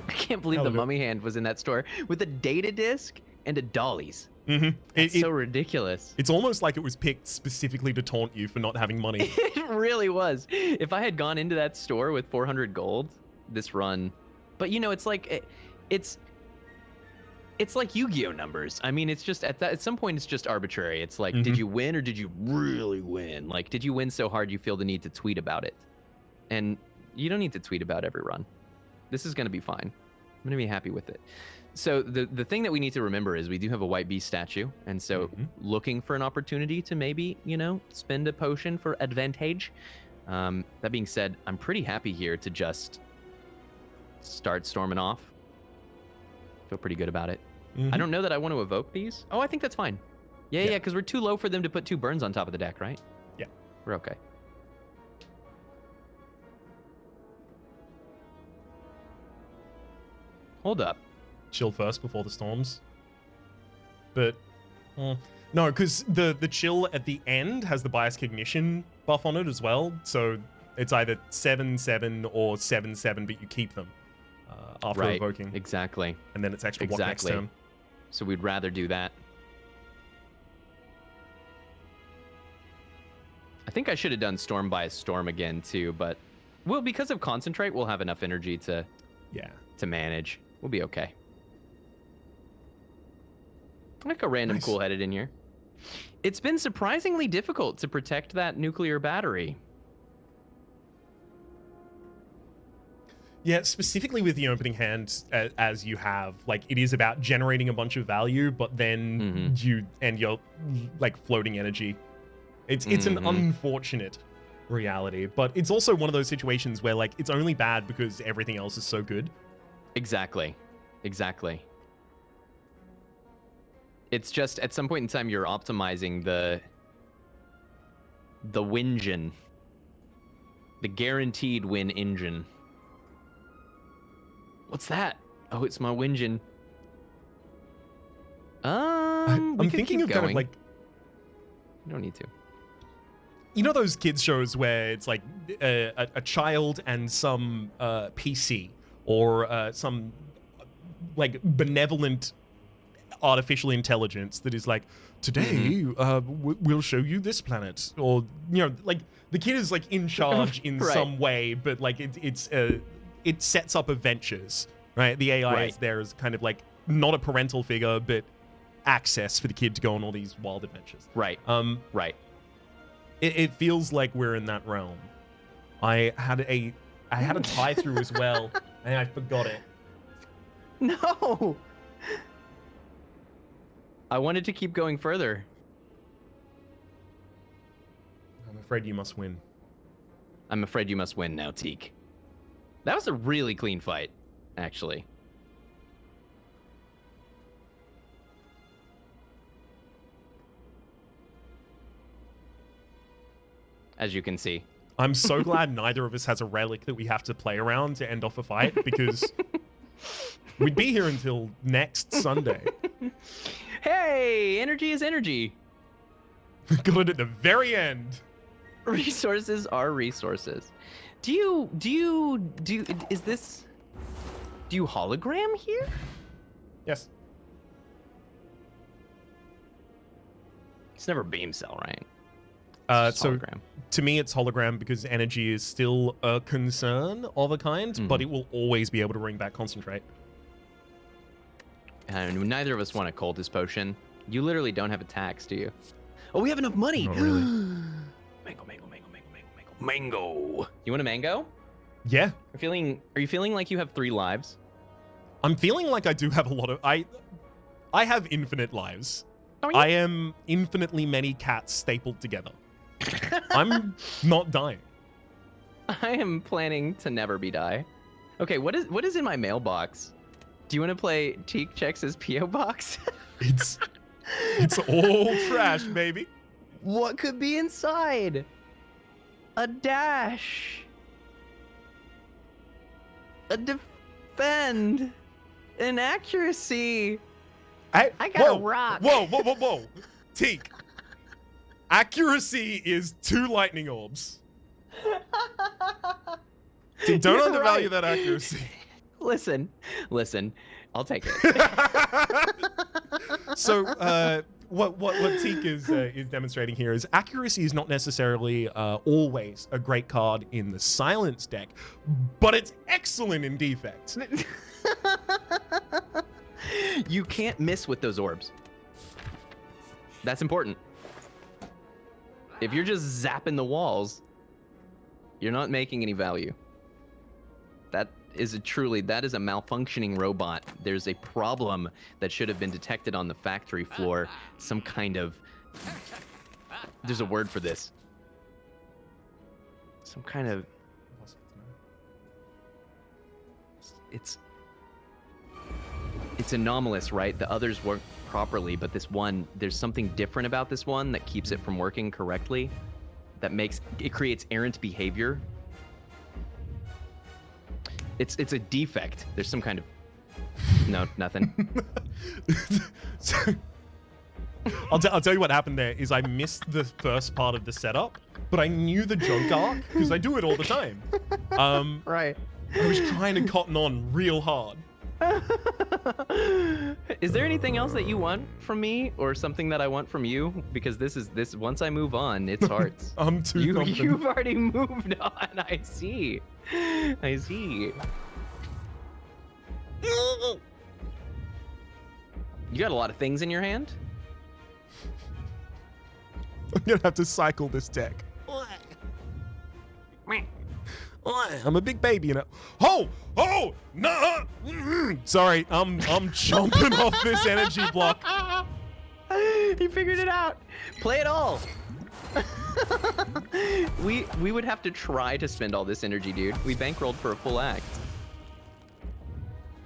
I can't believe the Hell of it. mummy hand was in that store with a data disc and a Dolly's. Mm-hmm. It's so ridiculous. It's almost like it was picked specifically to taunt you for not having money. It really was. If I had gone into that store with 400 gold, this run. But you know, it's like it's like Yu-Gi-Oh numbers. I mean, it's just at some point it's just arbitrary. It's like, did you win or did you really win? Like, did you win so hard you feel the need to tweet about it? And you don't need to tweet about every run. This is going to be fine. I'm going to be happy with it. So the thing that we need to remember is we do have a white beast statue, and so looking for an opportunity to maybe, you know, spend a potion for advantage. That being said, I'm pretty happy here to just start storming off. Feel pretty good about it. I don't know that I want to evoke these. Oh, I think that's fine. Yeah, because we're too low for them to put 2 burns on top of the deck, right? Yeah. We're okay. Hold up. Chill first before the storms. But no, because the chill at the end has the bias cognition buff on it as well. So it's either 7/7 or 7/7, but you keep them after evoking. Exactly. And then it's extra block next turn. So we'd rather do that. I think I should have done Storm by Storm again too, but well, because of Concentrate, we'll have enough energy to manage. We'll be okay. Like a random Nice. cool-headed in here. It's been surprisingly difficult to protect that nuclear battery. Yeah, specifically with the opening hand, as you have, like, it is about generating a bunch of value, but then you're like floating energy. It's an unfortunate reality, but it's also one of those situations where, like, it's only bad because everything else is so good. Exactly. It's just at some point in time you're optimizing the win-gen. The guaranteed win engine. What's that? Oh, it's my win-gen. I'm thinking of kind of like, you don't need to. you know those kids shows where it's like a child and some PC or some like benevolent artificial intelligence that is like, today we'll show you this planet, or you know, like the kid is like in charge in Right. some way, but like it sets up adventures, right? The AI is there as kind of like not a parental figure, but access for the kid to go on all these wild adventures. Right. Right. It feels like we're in that realm. I had a tie through as well, and I forgot it. No. I wanted to keep going further. I'm afraid you must win. I'm afraid you must win now, Teak. That was a really clean fight, actually. As you can see. I'm so glad neither of us has a relic that we have to play around to end off a fight, because we'd be here until next Sunday. Hey, energy is energy. Got it at the very end. Resources are resources. Do you hologram here? Yes. It's never beam cell, right? So hologram. To me, it's hologram because energy is still a concern of a kind, but it will always be able to bring back concentrate. And neither of us want a cultist potion. You literally don't have attacks, do you? Oh, we have enough money. Not really. Mango. You want a mango? Yeah. Are you feeling like you have 3 lives? I'm feeling like I do have a lot of... I have infinite lives. Oh, yeah. I am infinitely many cats stapled together. I'm not dying. I am planning to never be die. Okay, what is in my mailbox? Do you want to play Teak checks his P.O. box? It's all trash, baby. What could be inside? A dash. A defend. An accuracy. I got a rock. Whoa. Teak. Accuracy is 2 lightning orbs. Teak, don't You're undervalue right. that accuracy. Listen. I'll take it. So, what Teak is demonstrating here is accuracy is not necessarily always a great card in the silence deck, but it's excellent in defect. You can't miss with those orbs. That's important. If you're just zapping the walls, you're not making any value. That is a malfunctioning robot. There's a problem that should have been detected on the factory floor. Some kind of... There's a word for this. Some kind of... It's anomalous, right? The others work properly, but this one, there's something different about this one that keeps it from working correctly. That creates errant behavior. It's a defect. There's some kind of... No, nothing. I'll tell you what happened there is I missed the first part of the setup, but I knew the joke arc because I do it all the time. Right. I was trying to cotton on real hard. Is there anything else that you want from me, or something that I want from you? Because this once I move on, it's hearts. I'm too You've already moved on. I see. You got a lot of things in your hand? I'm gonna have to cycle this deck. I'm a big baby, you know. Oh, no. Sorry, I'm jumping off this energy block. He figured it out. Play it all. We would have to try to spend all this energy, dude. We bankrolled for a full act.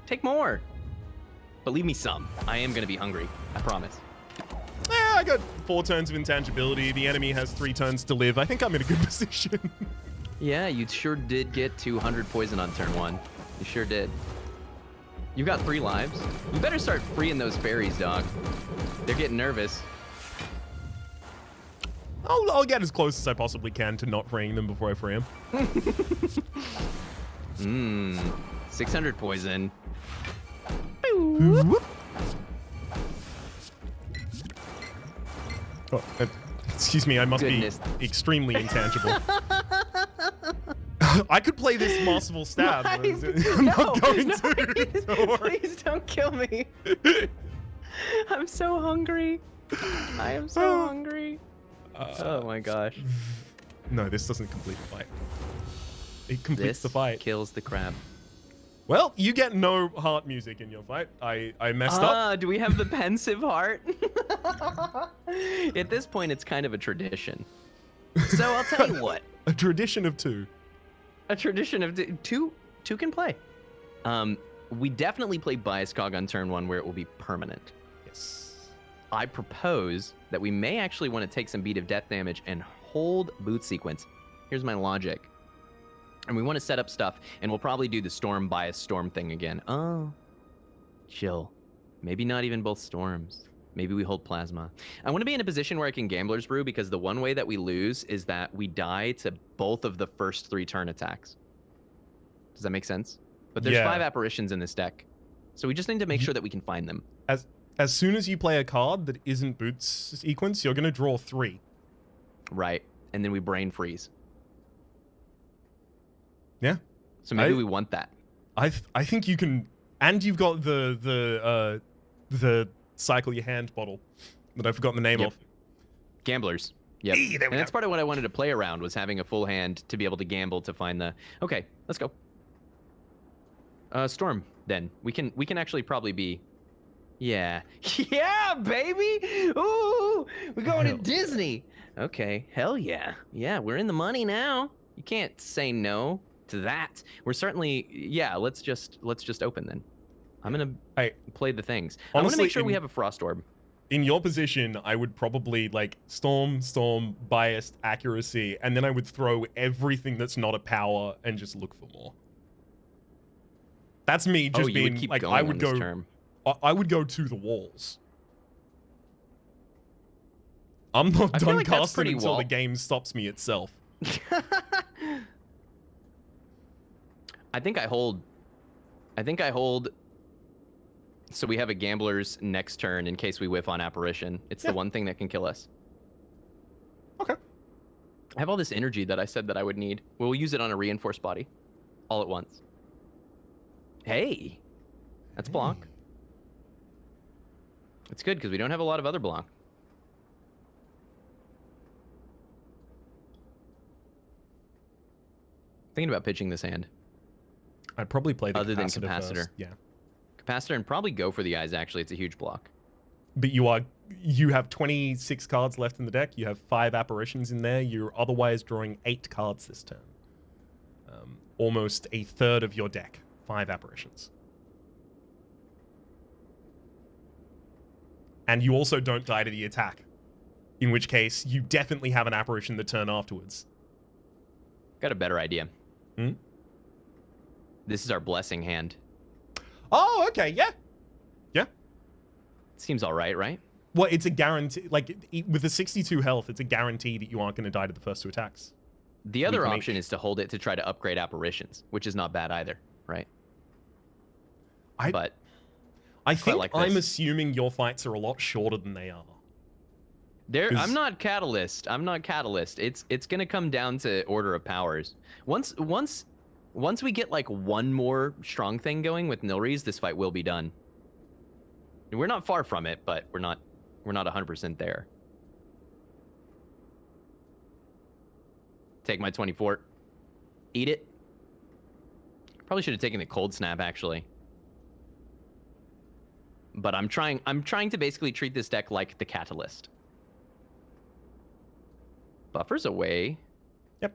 Take more. But leave me some. I am gonna be hungry. I promise. Yeah, I got 4 turns of intangibility. The enemy has 3 turns to live. I think I'm in a good position. Yeah, you sure did get 200 poison on turn 1. You sure did. You've got 3 lives. You better start freeing those fairies, dog. They're getting nervous. I'll get as close as I possibly can to not freeing them before I free them. 600 poison. Whoop. Oh, excuse me, I must be extremely intangible. I could play this masterful stab. I'm not going to. Please don't kill me. I'm so hungry. I am so hungry. Oh my gosh. No, this doesn't complete the fight. It completes the fight. Kills the crab. Well, you get no heart music in your fight. I messed up. Do we have the pensive heart? At this point, it's kind of a tradition. So I'll tell you what. A tradition of 2. A tradition of two can play. We definitely play Bias Cog on turn 1 where it will be permanent. Yes. I propose that we may actually want to take some beat of death damage and hold boot sequence. Here's my logic. And we want to set up stuff, and we'll probably do the storm bias storm thing again. Oh, chill. Maybe not even both storms. Maybe we hold plasma. I want to be in a position where I can Gambler's Brew, because the one way that we lose is that we die to both of the first 3 turn attacks. Does that make sense? But there's 5 apparitions in this deck, so we just need to make sure that we can find them. As soon as you play a card that isn't boot sequence, you're going to draw 3. Right, and then we brain freeze. Yeah. So maybe we want that. I think you can, and you've got the cycle your hand bottle that I forgot the name of. Gamblers. Yep. Hey, and that's part of what I wanted to play around, was having a full hand to be able to gamble to find the. Okay, let's go. Storm. Then we can actually probably be. Yeah. Yeah, baby. Ooh, we're going to Disney. Okay. Hell yeah. Yeah, we're in the money now. You can't say no to that. We're certainly. Yeah. Let's just open then. I'm gonna play the things. Honestly, I want to make sure we have a Frost Orb. In your position, I would probably like storm, biased, accuracy, and then I would throw everything that's not a power and just look for more. That's me just being like, I would go to the walls. I'm not done casting until the game stops me itself. I think I hold. So we have a Gambler's next turn in case we whiff on Apparition. It's the one thing that can kill us. Okay. I have all this energy that I said that I would need. We'll use it on a reinforced body. All at once. Hey. That's block. It's good because we don't have a lot of other block. Thinking about pitching this hand. I'd probably play the other than capacitor capacitor. first. Yeah. Capacitor, and probably go for the eyes, actually. It's a huge block. But you have 26 cards left in the deck. You have 5 apparitions in there. You're otherwise drawing 8 cards this turn. Almost a third of your deck. 5 apparitions. And you also don't die to the attack. In which case, you definitely have an apparition the turn afterwards. Got a better idea. This is our blessing hand. Oh, okay, yeah. Yeah. Seems all right, right? Well, it's a guarantee. Like, with the 62 health, it's a guarantee that you aren't going to die to the first 2 attacks. The other option is to hold it to try to upgrade apparitions, which is not bad either, right? I think like I'm assuming your fights are a lot shorter than they are. I'm not Catalyst. It's going to come down to Order of Powers. Once we get like one more strong thing going with Nilries, this fight will be done. We're not far from it, but we're not 100% there. Take my 24. Eat it. Probably should have taken the cold snap actually. But I'm trying to basically treat this deck like the Catalyst. Buffers away. Yep.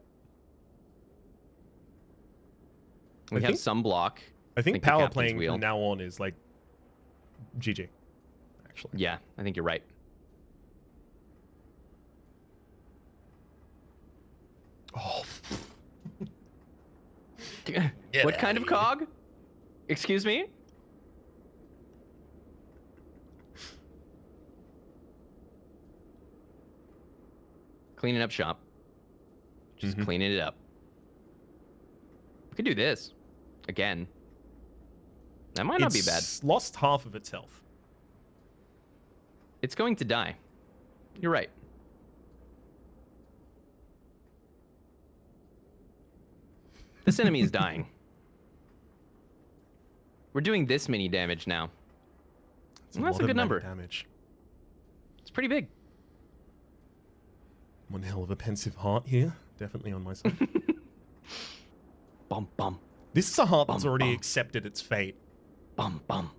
We have some block. I think power playing from now on is like GG, actually. Yeah, I think you're right. Oh. What kind of cog? Excuse me? Cleaning up shop. Just cleaning it up. We could do this again. That might not be bad. It's lost half of its health. It's going to die. You're right. This enemy is dying. We're doing this many damage now. That's a good number. Damage. It's pretty big. One hell of a pensive heart here. Definitely on my side. Bum, bum. This is a heart that's Bum, already bum. accepted its fate. Bum, bum.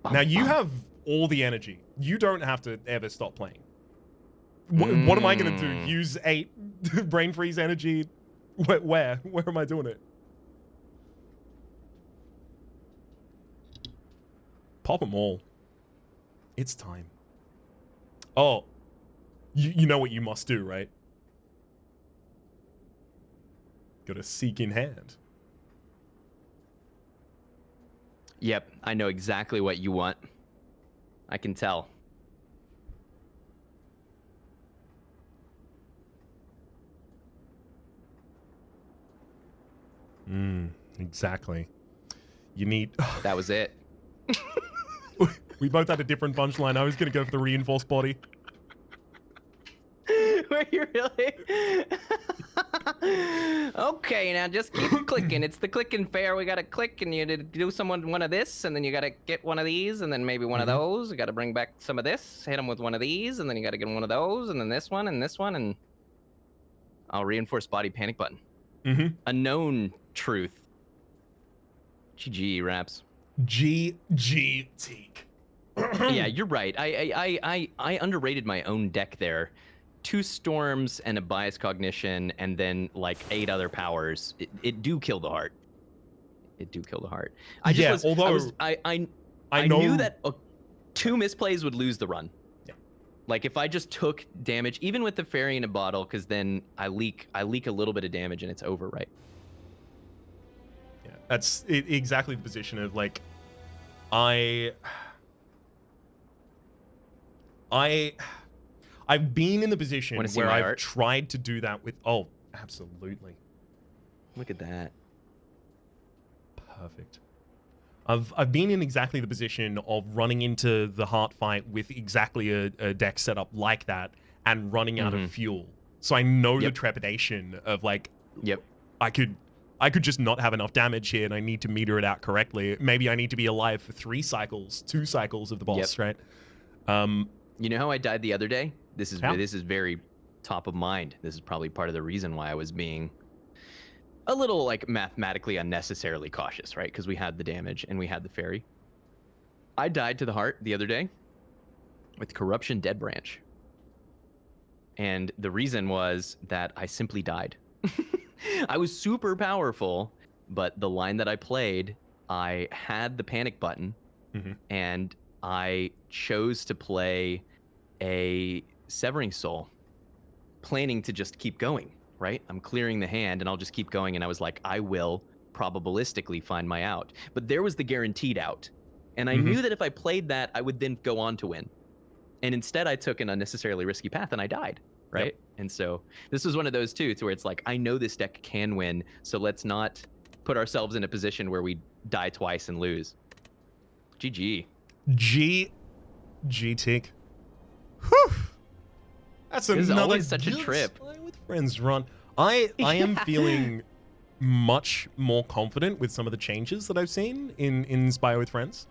Bum, Now you bum. have all the energy. You don't have to ever stop playing. What am I going to do? Use 8 brain freeze energy? Where am I doing it? Pop them all. It's time. Oh, you know what you must do, right? Gotta seek in hand. Yep, I know exactly what you want. I can tell. Exactly. You need... That was it. We both had a different punchline. I was gonna go for the reinforced body. Were you really? Okay, now just keep clicking. It's the clicking fair. We gotta click, and you do one of this, and then you gotta get one of these, and then maybe one of those. You gotta bring back some of this, hit them with one of these, and then you gotta get one of those, and then this one, and I'll reinforce body panic button. A known truth. GG, Raps. GG Teak. Yeah, you're right. I underrated my own deck there. 2 storms and a bias cognition, and then like 8 other powers. It do kill the heart. It do kill the heart. I knew that 2 misplays would lose the run. Yeah. Like if I just took damage, even with the fairy in a bottle, because then I leak a little bit of damage and it's over, right? Yeah, that's exactly the position of like, I've been in the position where I've tried to do that with... Oh, absolutely. Look at that. Perfect. I've been in exactly the position of running into the heart fight with exactly a deck setup like that and running out of fuel. So I know the trepidation of like, I could just not have enough damage here and I need to meter it out correctly. Maybe I need to be alive for 3 cycles, 2 cycles of the boss, right? You know how I died the other day? This is very top of mind. This is probably part of the reason why I was being a little like mathematically unnecessarily cautious, right? Because we had the damage and we had the fairy. I died to the heart the other day with Corruption Dead Branch. And the reason was that I simply died. I was super powerful, but the line that I played, I had the panic button and I chose to play a Severing Soul, planning to just keep going, right? I'm clearing the hand and I'll just keep going. And I was like, I will probabilistically find my out. But there was the guaranteed out. And I knew that if I played that, I would then go on to win. And instead I took an unnecessarily risky path and I died, right? And so this was one of those too, to where it's like, I know this deck can win. So let's not put ourselves in a position where we die twice and lose. GG. G-Tick. Whew. That's another always such a trip. Play with friends run. I am feeling much more confident with some of the changes that I've seen in Spire with Friends.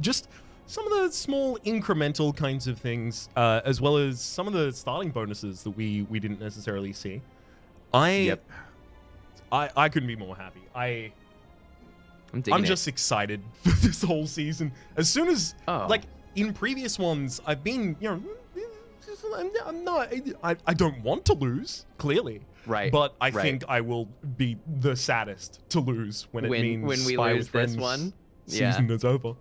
Just some of the small incremental kinds of things, as well as some of the starting bonuses that we didn't necessarily see. I couldn't be more happy. I'm just excited for this whole season. As soon as like in previous ones, I've been, you know, I don't want to lose, clearly. Right. But I think I will be the saddest to lose when we lose this one. Season is over.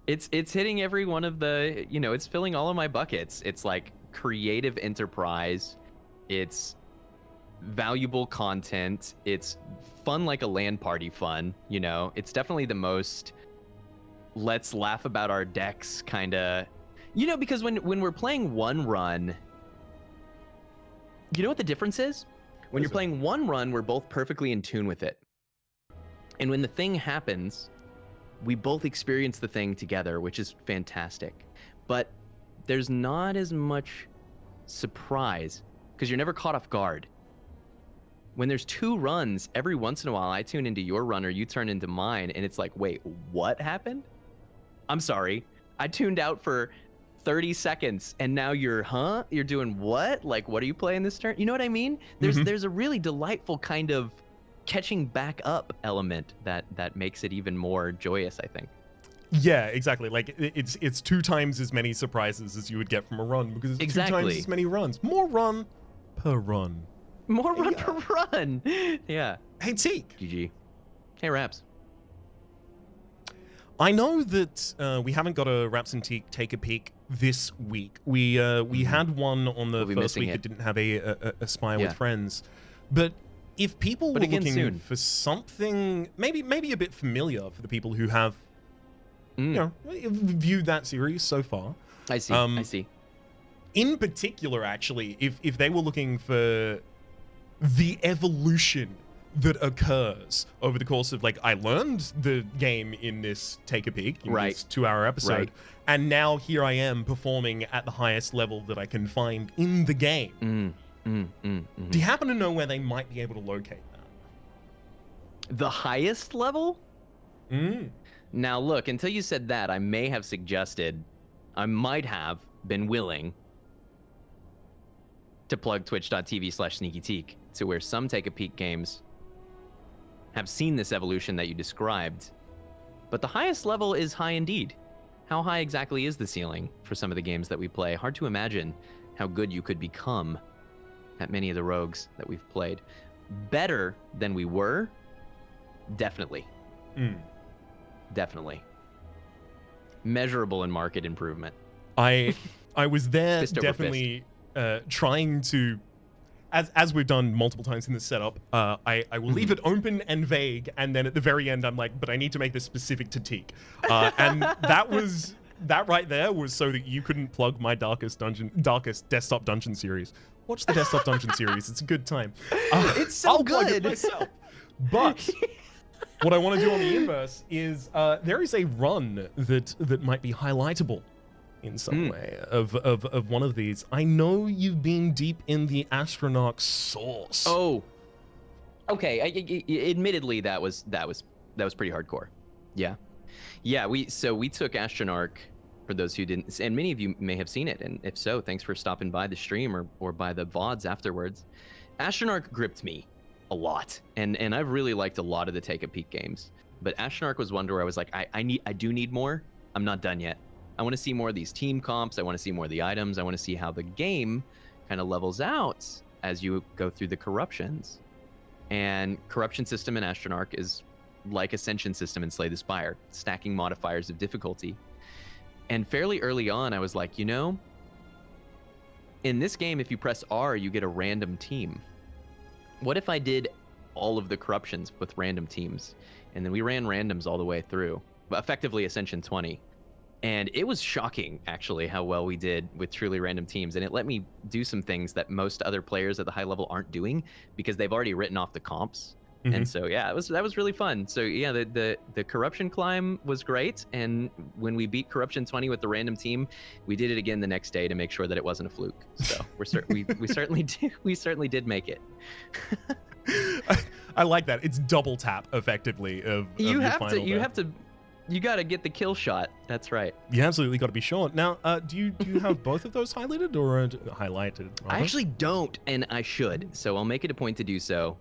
It's hitting every one of the, you know, it's filling all of my buckets. It's like creative enterprise. It's valuable content. It's fun like a LAN party fun, you know. It's definitely the most let's laugh about our decks kind of, you know, because when we're playing one run, You know what the difference is? When you're playing one run, we're both perfectly in tune with it. And when the thing happens, we both experience the thing together, which is fantastic. But there's not as much surprise because you're never caught off guard. When there's 2 runs, every once in a while, I tune into your run or you turn into mine, and it's like, wait, what happened? I'm sorry. I tuned out for 30 seconds, and now you're doing what? Like, what are you playing this turn? You know what I mean? There's a really delightful kind of catching back up element that makes it even more joyous, I think. Yeah, exactly. Like it's 2 times as many surprises as you would get from a run because it's 2 times as many runs. More run per run. More run per run. Yeah. Hey, Teak. GG. Hey, Raps. I know that we haven't got a Raps and Teak take a peek this week. We had one on the first week that didn't have a Spire with Friends, but if people were looking for something maybe a bit familiar for the people who have you know viewed that series so far, I see. In particular, actually, if they were looking for the evolution that occurs over the course of, like, I learned the game in this take a peek in this 2-hour episode, and now here I am performing at the highest level that I can find in the game. Do you happen to know where they might be able to locate that? The highest level? Now look, until you said that, I may have suggested, I might have been willing to plug twitch.tv/sneakyteak to where some take a peek games have seen this evolution that you described, but the highest level is high indeed. How high exactly is the ceiling for some of the games that we play? Hard to imagine how good you could become at many of the rogues that we've played. Better than we were, definitely. Definitely. Measurable in market improvement. I was there definitely trying to, as we've done multiple times in this setup, I will leave it open and vague, and then at the very end I'm like, but I need to make this specific to Teak. And that right there was so that you couldn't plug my darkest desktop dungeon series. Watch the desktop dungeon series; it's a good time. It's so I'll good. plug it myself. But what I want to do on the inverse is there is a run that might be highlightable in some way of one of these. I know you've been deep in the Astronarch source. Oh, okay. Admittedly, that was pretty hardcore. Yeah. We took Astronarch. For those who didn't, and many of you may have seen it, and if so, thanks for stopping by the stream or by the VODs afterwards. Astronarch gripped me a lot, and I've really liked a lot of the take a peek games, but Astronarch was one where I was like, I do need more. I'm not done yet. I want to see more of these team comps. I want to see more of the items. I want to see how the game kind of levels out as you go through the corruptions. And corruption system in Astronarch is like Ascension system in Slay the Spire, stacking modifiers of difficulty. And fairly early on, I was like, you know, in this game, if you press R, you get a random team. What if I did all of the corruptions with random teams? And then we ran randoms all the way through, effectively Ascension 20. And it was shocking, actually, how well we did with truly random teams. And it let me do some things that most other players at the high level aren't doing because they've already written off the comps. And so, yeah, that was really fun. So, yeah, the corruption climb was great. And when we beat Corruption 20 with the random team, we did it again the next day to make sure that it wasn't a fluke. So we certainly did make it. I like that. It's double tap effectively of you your have final to you got to get the kill shot. That's right. You absolutely got to be sure. Now, do you have both of those highlighted or highlighted? Rather? I actually don't, and I should. So I'll make it a point to do so.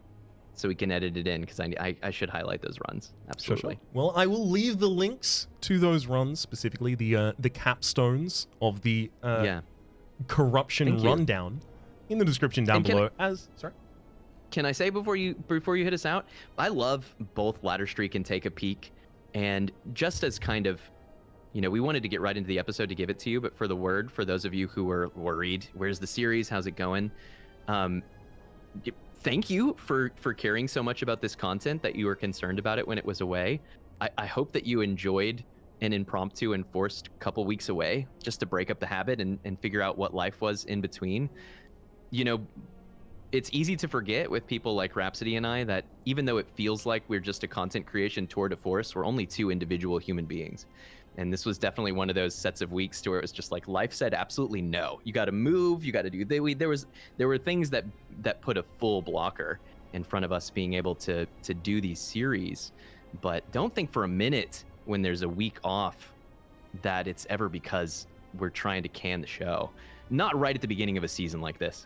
So we can edit it in because I should highlight those runs. Absolutely. Sure. Well, I will leave the links to those runs, specifically the capstones of the corruption rundown, in the description down below. Can I say before you hit us out? I love both Ladder Streak and Take a Peek, and just as kind of, you know, we wanted to get right into the episode to give it to you, but for those of you who were worried, where's the series? How's it going? Thank you for caring so much about this content that you were concerned about it when it was away. I hope that you enjoyed an impromptu and forced couple weeks away just to break up the habit and figure out what life was in between. You know, it's easy to forget with people like Rhapsody and I that even though it feels like we're just a content creation tour de force, we're only two individual human beings. And this was definitely one of those sets of weeks to where it was just like life said absolutely no. You got to move. You got to do. There were things that put a full blocker in front of us being able to do these series. But don't think for a minute when there's a week off that it's ever because we're trying to can the show. Not right at the beginning of a season like this.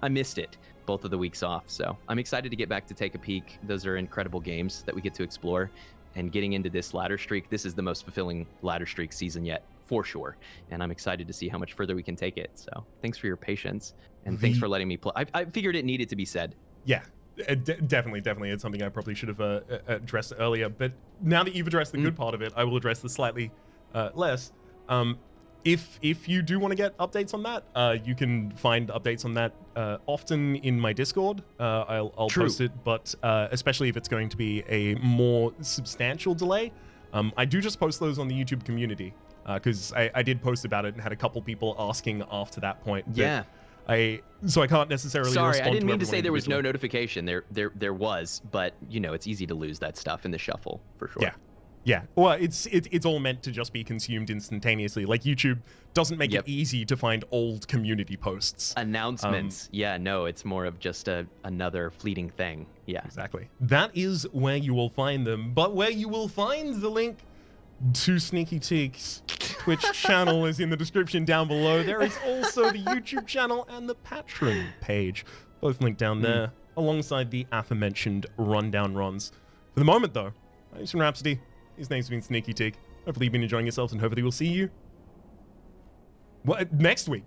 I missed it both of the weeks off. So I'm excited to get back to take a peek. Those are incredible games that we get to explore. And getting into this ladder streak, this is the most fulfilling ladder streak season yet, for sure. And I'm excited to see how much further we can take it. So thanks for your patience, and thanks for letting me play. I figured it needed to be said. Yeah, definitely. It's something I probably should have addressed earlier. But now that you've addressed the good part of it, I will address the slightly less. If you do want to get updates on that, you can find updates on that often in my Discord. I'll post it, but especially if it's going to be a more substantial delay, I do just post those on the YouTube community because I did post about it and had a couple people asking after that point. Yeah. So I can't necessarily. Sorry, I didn't mean to say there was no notification. There was, but you know, it's easy to lose that stuff in the shuffle for sure. Yeah. Yeah, well, it's all meant to just be consumed instantaneously. Like YouTube doesn't make it easy to find old community posts. Announcements. Yeah, no, it's more of just another fleeting thing. Yeah. Exactly. That is where you will find them. But where you will find the link to sneakyteak's Twitch channel is in the description down below. There is also the YouTube channel and the Patreon page. Both linked down there alongside the aforementioned rundown runs. For the moment, though, my name's Rhapsody. His name's been sneakyteak. Hopefully you've been enjoying yourselves, and hopefully we'll see you next week.